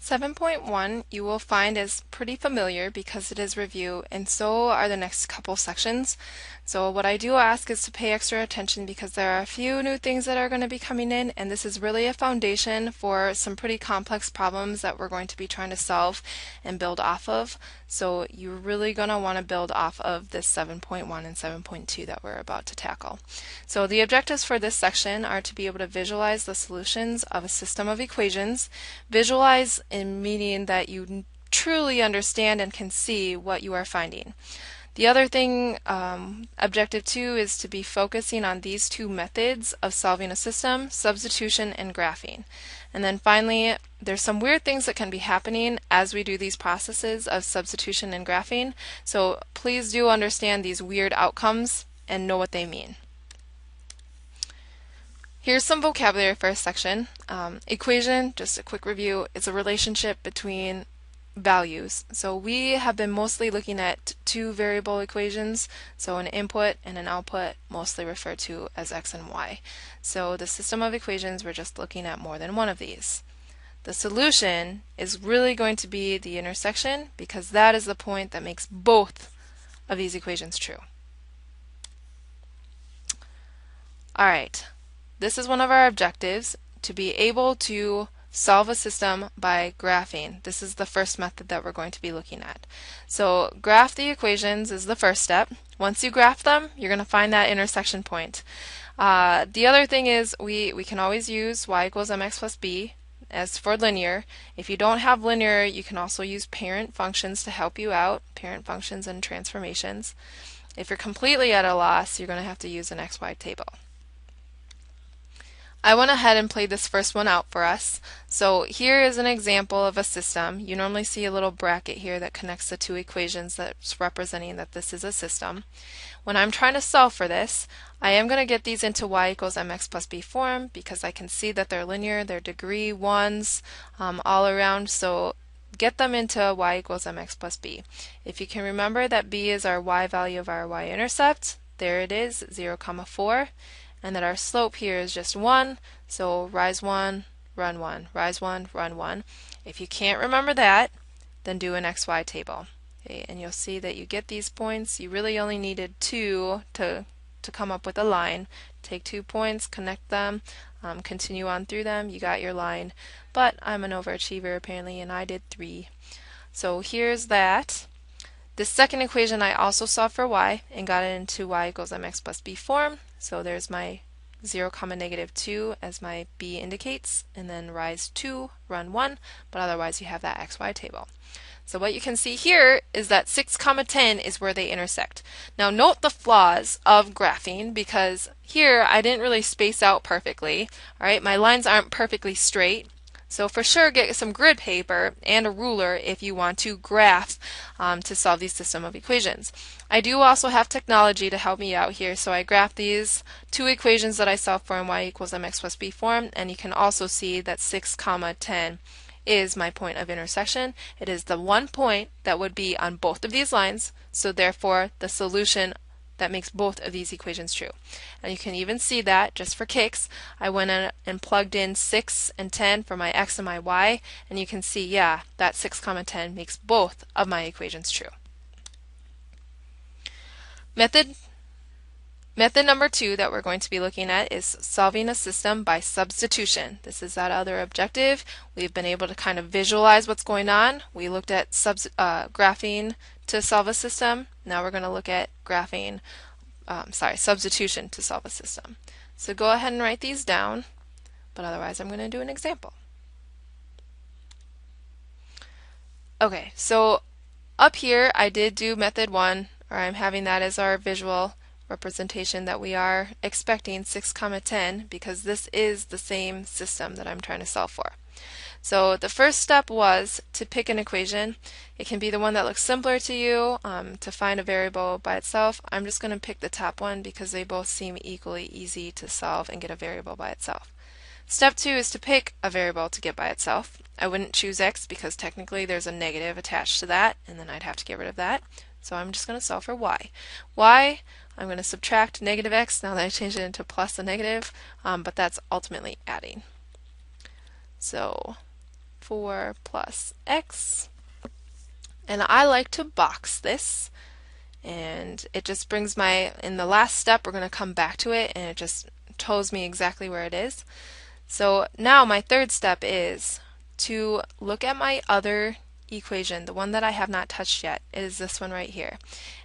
7.1 you will find is pretty familiar because it is review, and so are the next couple sections. So what I do ask is to pay extra attention because there are a few new things that are going to be coming in, and this is really a foundation for some pretty complex problems that we're going to be trying to solve and build off of. So you're really going to want to build off of this 7.1 and 7.2 that we're about to tackle. So the objectives for this section are to be able to visualize the solutions of a system of equations. Visualize in meaning that you truly understand and can see what you are finding. The other thing, objective 2, is to be focusing on these two methods of solving a system, substitution and graphing. And then finally, there's some weird things that can be happening as we do these processes of substitution and graphing. So please do understand these weird outcomes and know what they mean. Here's some vocabulary for a section. Equation, just a quick review, is a relationship between values. So we have been mostly looking at two variable equations, so an input and an output, mostly referred to as x and y. So the system of equations, we're just looking at more than one of these. The solution is really going to be the intersection because that is the point that makes both of these equations true. Alright, this is one of our objectives, to be able to solve a system by graphing. This is the first method that we're going to be looking at. So graph the equations is the first step. Once you graph them, you're going to find that intersection point. The other thing is we can always use y equals mx plus b as for linear. If you don't have linear, you can also use parent functions to help you out, parent functions and transformations. If you're completely at a loss, you're going to have to use an xy table. I went ahead and played this first one out for us. So here is an example of a system. You normally see a little bracket here that connects the two equations that's representing that this is a system. When I'm trying to solve for this, I am going to get these into y equals mx plus b form because I can see that they're linear, they're degree ones all around, so get them into y equals mx plus b. If you can remember that b is our y value of our y-intercept, there it is, 0, 4. And that our slope here is just 1, so rise 1, run 1, rise 1, run 1. If you can't remember that, then do an xy table. Okay, and you'll see that you get these points. You really only needed 2 to come up with a line. Take 2 points, connect them, continue on through them, you got your line. But I'm an overachiever apparently, and I did 3. So here's that. This second equation I also solved for y and got it into y equals mx plus b form. So there's my 0, -2 as my b indicates, and then rise 2, run 1, but otherwise you have that xy table. So what you can see here is that 6, 10 is where they intersect. Now note the flaws of graphing because here I didn't really space out perfectly. Alright, my lines aren't perfectly straight. So for sure get some grid paper and a ruler if you want to graph to solve these system of equations. I do also have technology to help me out here, so I graphed these two equations that I solved for in y equals mx plus b form, and you can also see that 6, 10 is my point of intersection. It is the one point that would be on both of these lines, so therefore the solution that makes both of these equations true. And you can even see that, just for kicks, I went in and plugged in 6 and 10 for my x and my y, and you can see, yeah, that 6, 10 makes both of my equations true. Method number 2 that we're going to be looking at is solving a system by substitution. This is that other objective. We've been able to kind of visualize what's going on. We looked at graphing to solve a system. Now we're going to look at substitution to solve a system. So go ahead and write these down, but otherwise I'm going to do an example. Okay, so up here I did do method 1, or I'm having that as our visual representation that we are expecting 6, 10 because this is the same system that I'm trying to solve for. So the first step was to pick an equation. It can be the one that looks simpler to you, to find a variable by itself. I'm just going to pick the top one because they both seem equally easy to solve and get a variable by itself. Step 2 is to pick a variable to get by itself. I wouldn't choose x because technically there's a negative attached to that, and then I'd have to get rid of that. So I'm just going to solve for y. Y, I'm going to subtract negative x now that I changed it into plus a negative, but that's ultimately adding. So 4 plus x. And I like to box this, and it just brings in the last step, we're going to come back to it, and it just tells me exactly where it is. So now my third step is to look at my other equation, the one that I have not touched yet. It is this one right here.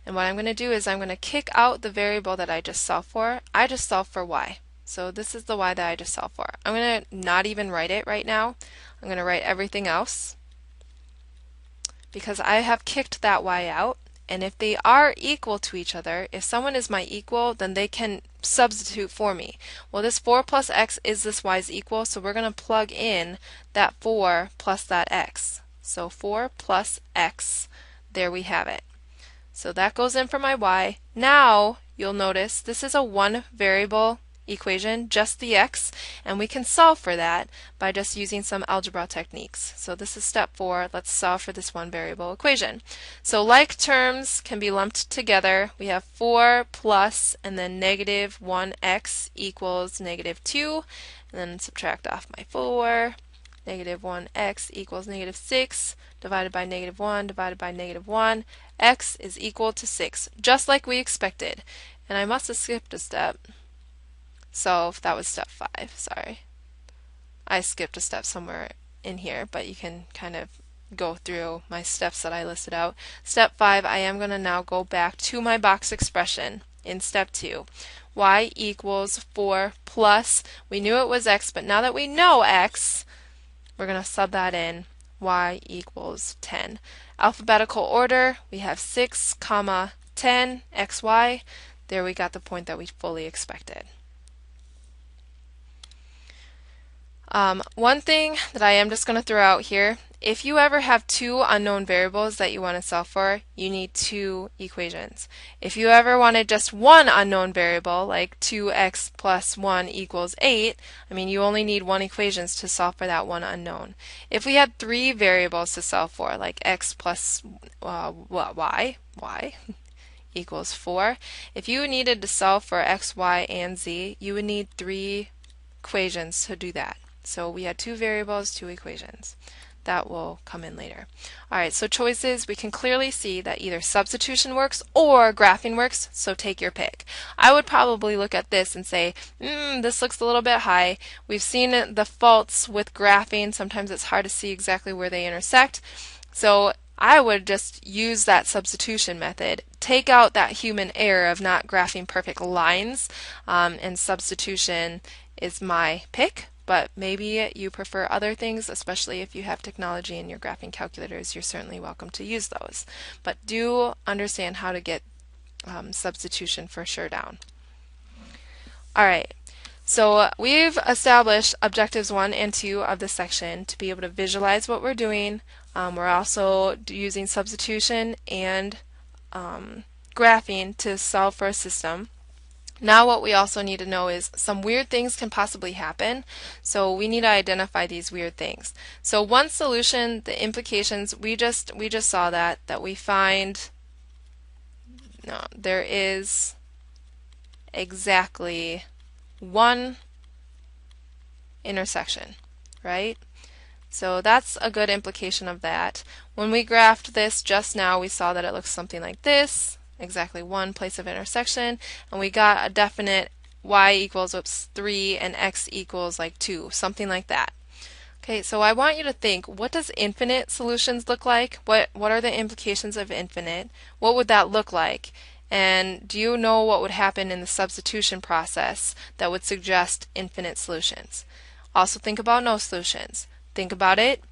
And what I'm going to do is I'm going to kick out the variable that I just solved for. I just solved for y. So this is the y that I just solved for. I'm going to not even write it right now. I'm going to write everything else because I have kicked that y out. And if they are equal to each other, if someone is my equal, then they can substitute for me. Well, this 4 plus x is this y's equal, so we're going to plug in that 4 plus that x. So 4 plus x, there we have it. So that goes in for my y. Now, you'll notice this is a one variable equation, just the x, and we can solve for that by just using some algebra techniques. So this is step 4. Let's solve for this one variable equation. So like terms can be lumped together. We have 4 plus and then negative 1x equals negative 2, and then subtract off my 4. Negative 1x equals negative 6 divided by negative 1 divided by negative 1. X is equal to 6, just like we expected. And I must have skipped a step. So if that was step 5, sorry. I skipped a step somewhere in here, but you can kind of go through my steps that I listed out. Step 5, I am going to now go back to my box expression in step 2. Y equals 4 plus, we knew it was x, but now that we know x, we're going to sub that in, y equals 10. Alphabetical order, we have 6, 10, xy. There we got the point that we fully expected. One thing that I am just going to throw out here, if you ever have two unknown variables that you want to solve for, you need two equations. If you ever wanted just one unknown variable, like 2x plus 1 equals 8, you only need one equation to solve for that one unknown. If we had three variables to solve for, like x plus y equals 4, if you needed to solve for x, y, and z, you would need three equations to do that. So we had two variables, two equations. That will come in later. Alright, so choices, we can clearly see that either substitution works or graphing works, so take your pick. I would probably look at this and say, this looks a little bit high. We've seen the faults with graphing. Sometimes it's hard to see exactly where they intersect. So I would just use that substitution method. Take out that human error of not graphing perfect lines, and substitution is my pick. But maybe you prefer other things, especially if you have technology in your graphing calculators. You're certainly welcome to use those. But do understand how to get substitution for sure down. Alright, so we've established objectives 1 and 2 of this section to be able to visualize what we're doing. We're also using substitution and graphing to solve for a system. Now what we also need to know is some weird things can possibly happen, so we need to identify these weird things. So one solution, the implications, we just saw that we find there is exactly one intersection, right? So that's a good implication of that. When we graphed this just now, we saw that it looks something like this. Exactly one place of intersection, and we got a definite y equals 3 and x equals like 2, something like that. Okay, so I want you to think, what does infinite solutions look like? What are the implications of infinite? What would that look like? And do you know what would happen in the substitution process that would suggest infinite solutions? Also think about no solutions. Think about it.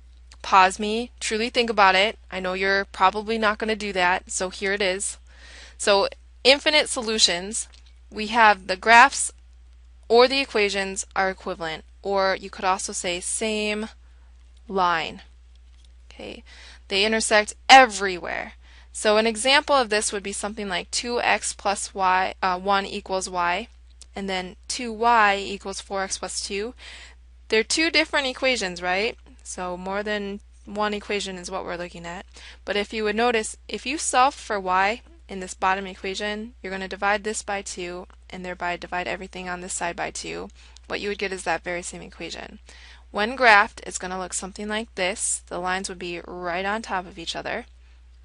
Pause me. Truly think about it. I know you're probably not going to do that, so here it is. So infinite solutions, we have the graphs or the equations are equivalent, or you could also say same line. Okay, they intersect everywhere. So an example of this would be something like 2x plus 1 equals y, and then 2y equals 4x plus 2. They're two different equations, right? So more than one equation is what we're looking at. But if you would notice, if you solve for y, in this bottom equation, you're going to divide this by 2 and thereby divide everything on this side by 2. What you would get is that very same equation. When graphed, it's going to look something like this. The lines would be right on top of each other.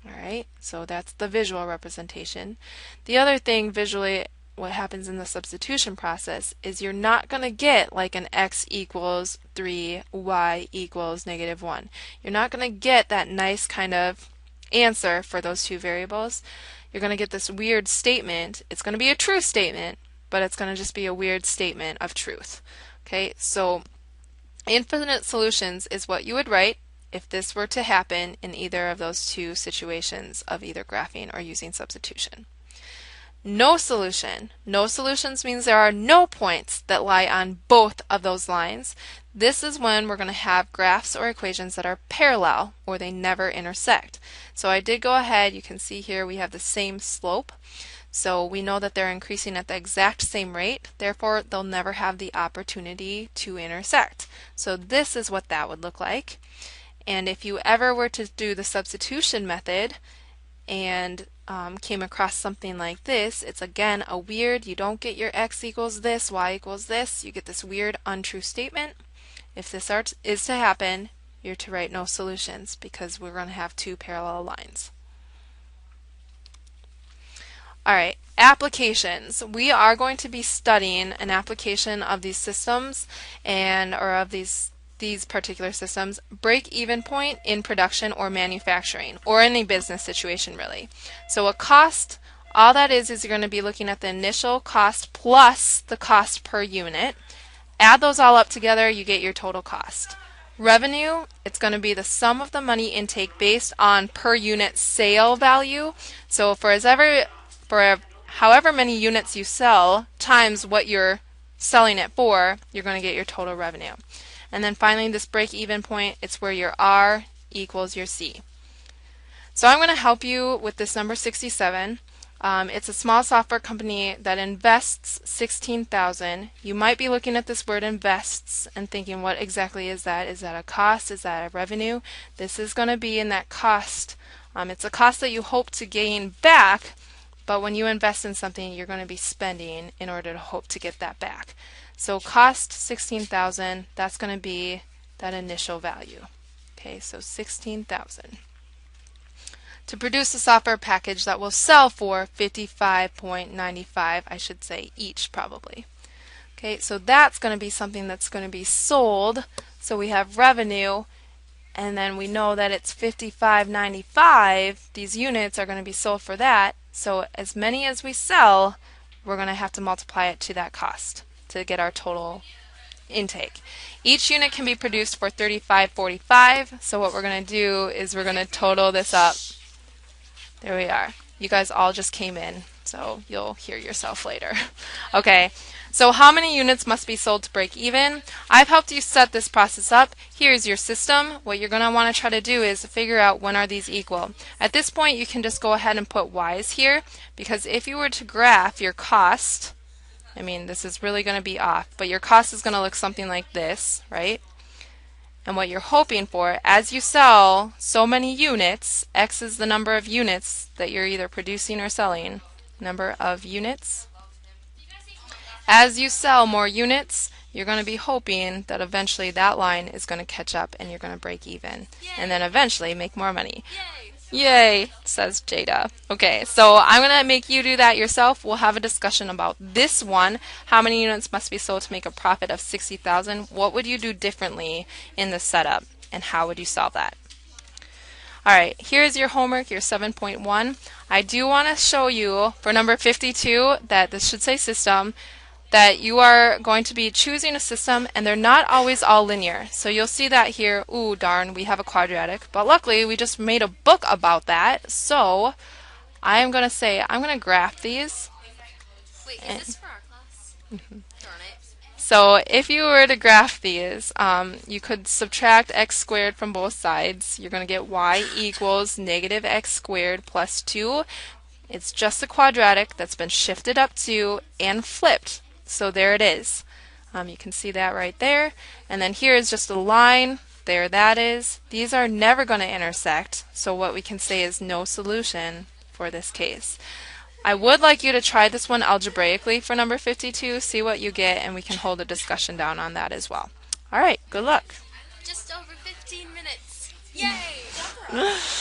Alright, so that's the visual representation. The other thing visually, what happens in the substitution process is you're not going to get like an x equals 3, y equals -1. You're not going to get that nice kind of answer for those two variables. You're going to get this weird statement. It's going to be a true statement, but it's going to just be a weird statement of truth. Okay, so infinite solutions is what you would write if this were to happen in either of those two situations of either graphing or using substitution. No solution. No solutions means there are no points that lie on both of those lines. This is when we're going to have graphs or equations that are parallel or they never intersect. So I did go ahead, you can see here we have the same slope. So we know that they're increasing at the exact same rate, therefore they'll never have the opportunity to intersect. So this is what that would look like. And if you ever were to do the substitution method and came across something like this, it's again a weird, you don't get your x equals this, y equals this, you get this weird untrue statement. If this is to happen, you're to write no solutions because we're going to have two parallel lines. Alright, applications. We are going to be studying an application of these systems or of these particular systems, break-even point in production or manufacturing, or any business situation really. So a cost, all that is you're going to be looking at the initial cost plus the cost per unit. Add those all up together, you get your total cost. Revenue, it's going to be the sum of the money intake based on per unit sale value. So for however many units you sell times what you're selling it for, you're going to get your total revenue. And then finally this break-even point, it's where your R equals your C. So I'm going to help you with this number 67. It's a small software company that invests $16,000. You might be looking at this word invests and thinking, what exactly is that? Is that a cost? Is that a revenue? This is going to be in that cost. It's a cost that you hope to gain back, but when you invest in something, you're going to be spending in order to hope to get that back. So cost 16,000, that's going to be that initial value. Okay, so 16,000. To produce a software package that will sell for 55.95, I should say each probably. Okay, so that's going to be something that's going to be sold. So we have revenue, and then we know that it's 55.95. These units are going to be sold for that. So as many as we sell, we're going to have to multiply it to that cost to get our total intake. Each unit can be produced for $35.45. So what we're going to do is we're going to total this up. There we are. You guys all just came in, so you'll hear yourself later. Okay, so how many units must be sold to break even? I've helped you set this process up. Here's your system. What you're going to want to try to do is figure out when are these equal. At this point, you can just go ahead and put y's here, because if you were to graph your cost, I mean, this is really going to be off, but your cost is going to look something like this, right? And what you're hoping for, as you sell so many units, X is the number of units that you're either producing or selling, number of units. As you sell more units, you're going to be hoping that eventually that line is going to catch up and you're going to break even. And then eventually make more money. Yay, says Jada. Okay, so I'm going to make you do that yourself. We'll have a discussion about this one. How many units must be sold to make a profit of 60,000? What would you do differently in the setup, and how would you solve that? Alright, here's your homework, your 7.1. I do want to show you for number 52 that this should say system, that you are going to be choosing a system and they're not always all linear. So you'll see that here, ooh darn, we have a quadratic, but luckily we just made a book about that. So I'm going to say, I'm going to graph these. Wait, is this for our class? Mm-hmm. Darn it. So if you were to graph these, you could subtract x squared from both sides. You're going to get y equals negative x squared plus 2. It's just a quadratic that's been shifted up 2 and flipped. So there it is. You can see that right there. And then here is just a line. There that is. These are never going to intersect. So what we can say is no solution for this case. I would like you to try this one algebraically for number 52, see what you get, and we can hold a discussion down on that as well. All right, good luck. Just over 15 minutes. Yay!